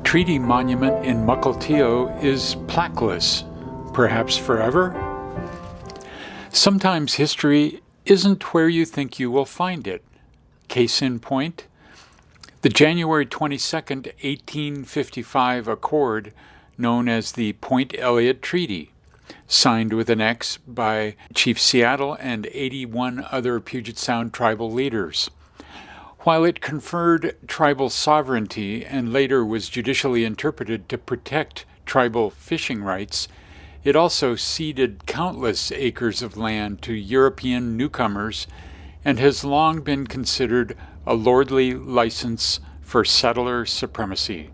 treaty monument in Mukilteo is plaqueless, perhaps forever. Sometimes history isn't where you think you will find it. Case in point, the January 22nd, 1855 accord known as the Point Elliott Treaty, signed with an X by Chief Seattle and 81 other Puget Sound tribal leaders. While it conferred tribal sovereignty and later was judicially interpreted to protect tribal fishing rights, it also ceded countless acres of land to European newcomers and has long been considered a lordly license for settler supremacy.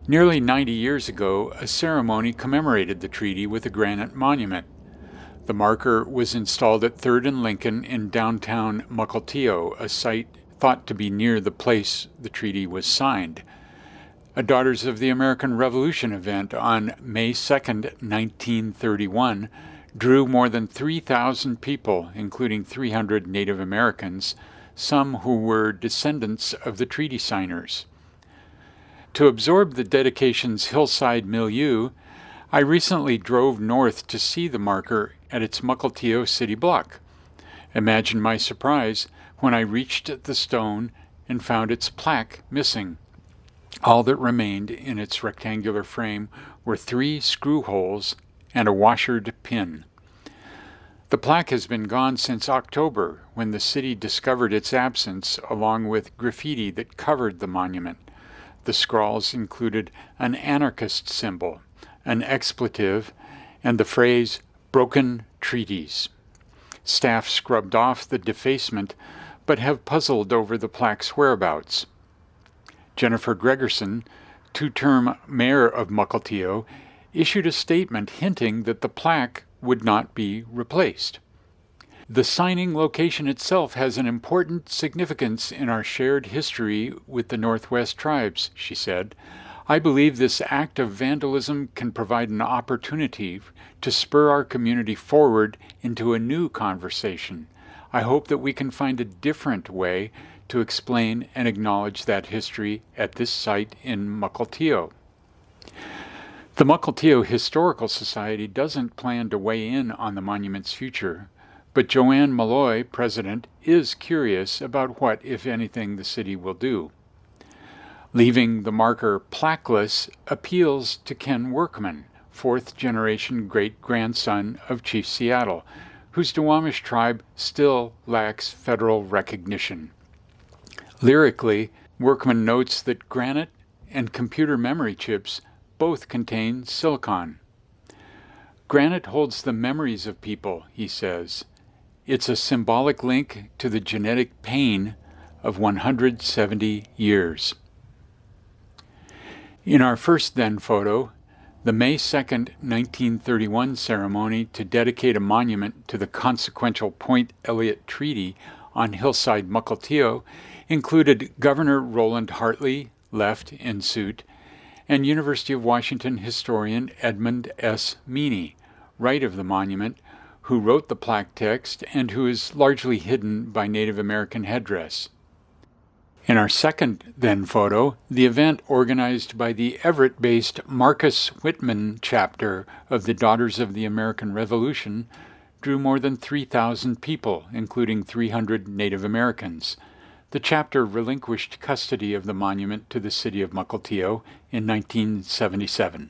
Nearly 90 years ago, a ceremony commemorated the treaty with a granite monument. The marker was installed at 3rd and Lincoln in downtown Mukilteo, a site thought to be near the place the treaty was signed. A Daughters of the American Revolution event on May 2, 1931, drew more than 3,000 people, including 300 Native Americans, some who were descendants of the treaty signers. To absorb the dedication's hillside milieu, I recently drove north to see the marker at its Mukilteo city block. Imagine my surprise when I reached the stone and found its plaque missing. All that remained in its rectangular frame were 3 screw holes and a washered pin. The plaque has been gone since October, when the city discovered its absence along with graffiti that covered the monument. The scrawls included an anarchist symbol, an expletive, and the phrase, "broken treaties." Staff scrubbed off the defacement, but have puzzled over the plaque's whereabouts. Jennifer Gregerson, 2-term mayor of Mukilteo, issued a statement hinting that the plaque would not be replaced. The signing location itself has an important significance in our shared history with the Northwest tribes, she said. I believe this act of vandalism can provide an opportunity to spur our community forward into a new conversation. I hope that we can find a different way to explain and acknowledge that history at this site in Mukilteo. The Mukilteo Historical Society doesn't plan to weigh in on the monument's future, but Joanne Malloy, president, is curious about what, if anything, the city will do. Leaving the marker plaqueless appeals to Ken Workman, 4th-generation great-grandson of Chief Seattle, whose Duwamish tribe still lacks federal recognition. Lyrically, Workman notes that granite and computer memory chips both contain silicon. Granite holds the memories of people, he says. It's a symbolic link to the genetic pain of 170 years. In our first then photo, the May 2, 1931 ceremony to dedicate a monument to the consequential Point Elliott Treaty on hillside Mukilteo included Governor Roland Hartley, left in suit, and University of Washington historian Edmund S. Meany, right of the monument, who wrote the plaque text and who is largely hidden by Native American headdress. In our second then photo, the event organized by the Everett-based Marcus Whitman chapter of the Daughters of the American Revolution drew more than 3,000 people, including 300 Native Americans. The chapter relinquished custody of the monument to the city of Mukilteo in 1977.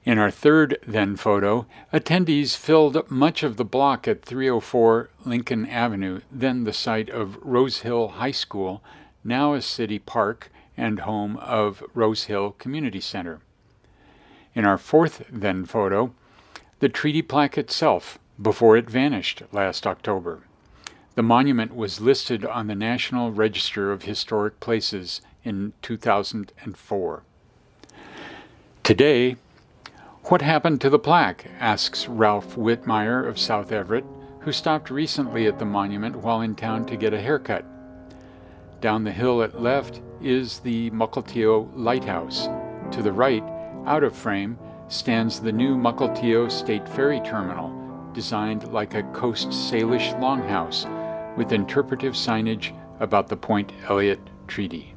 In our third then photo, attendees filled much of the block at 304 Lincoln Avenue, then the site of Rose Hill High School, now a city park and home of Rose Hill Community Center. In our fourth then photo, the treaty plaque itself, before it vanished last October. The monument was listed on the National Register of Historic Places in 2004. Today, what happened to the plaque? Asks Ralph Whitmire of South Everett, who stopped recently at the monument while in town to get a haircut. Down the hill at left is the Mukilteo Lighthouse. To the right, out of frame, stands the new Mukilteo State Ferry Terminal, designed like a Coast Salish longhouse, with interpretive signage about the Point Elliott Treaty.